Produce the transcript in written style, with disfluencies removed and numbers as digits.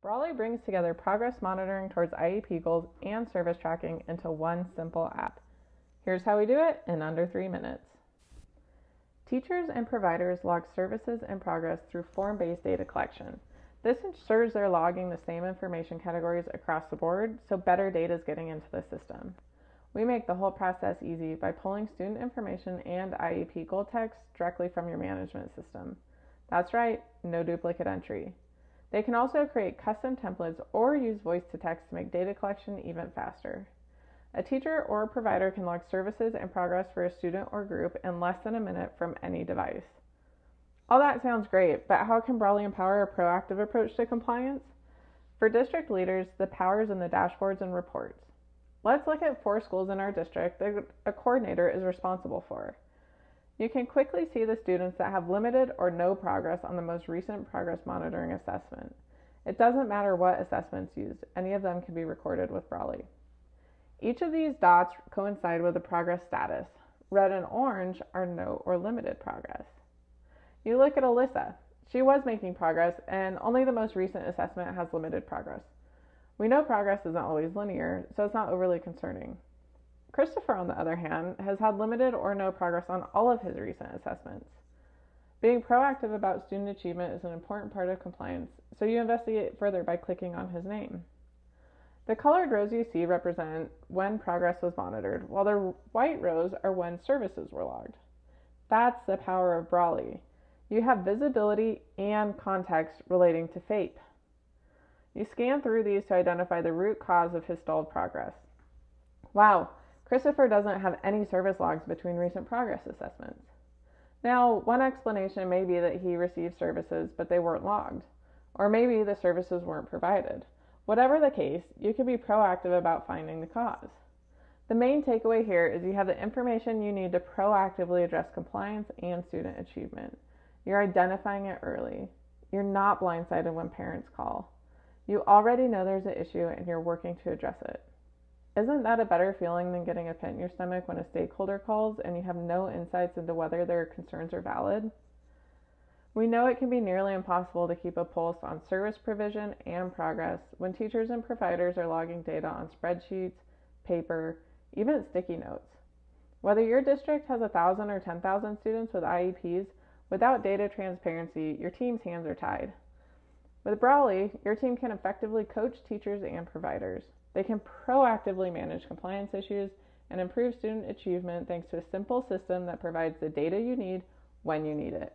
Brolly brings together progress monitoring towards IEP goals and service tracking into one simple app. Here's how we do it in under 3 minutes. Teachers and providers log services and progress through form-based data collection. This ensures they're logging the same information categories across the board, so better data is getting into the system. We make the whole process easy by pulling student information and IEP goal text directly from your management system. That's right, no duplicate entry. They can also create custom templates or use voice to text to make data collection even faster. A teacher or provider can log services and progress for a student or group in less than a minute from any device. All that sounds great, but how can Brolly empower a proactive approach to compliance? For district leaders, the power is in the dashboards and reports. Let's look at 4 schools in our district that a coordinator is responsible for. You can quickly see the students that have limited or no progress on the most recent progress monitoring assessment. It doesn't matter what assessments used, any of them can be recorded with Brolly. Each of these dots coincide with the progress status. Red and orange are no or limited progress. You look at Alyssa. She was making progress, and only the most recent assessment has limited progress. We know progress isn't always linear, so it's not overly concerning. Christopher, on the other hand, has had limited or no progress on all of his recent assessments. Being proactive about student achievement is an important part of compliance, so you investigate further by clicking on his name. The colored rows you see represent when progress was monitored, while the white rows are when services were logged. That's the power of Brolly. You have visibility and context relating to FAPE. You scan through these to identify the root cause of his stalled progress. Wow, Christopher doesn't have any service logs between recent progress assessments. Now, one explanation may be that he received services, but they weren't logged. Or maybe the services weren't provided. Whatever the case, you can be proactive about finding the cause. The main takeaway here is you have the information you need to proactively address compliance and student achievement. You're identifying it early. You're not blindsided when parents call. You already know there's an issue and you're working to address it. Isn't that a better feeling than getting a pit in your stomach when a stakeholder calls and you have no insights into whether their concerns are valid? We know it can be nearly impossible to keep a pulse on service provision and progress when teachers and providers are logging data on spreadsheets, paper, even sticky notes. Whether your district has 1,000 or 10,000 students with IEPs, without data transparency, your team's hands are tied. With Brolly, your team can effectively coach teachers and providers. They can proactively manage compliance issues and improve student achievement thanks to a simple system that provides the data you need when you need it.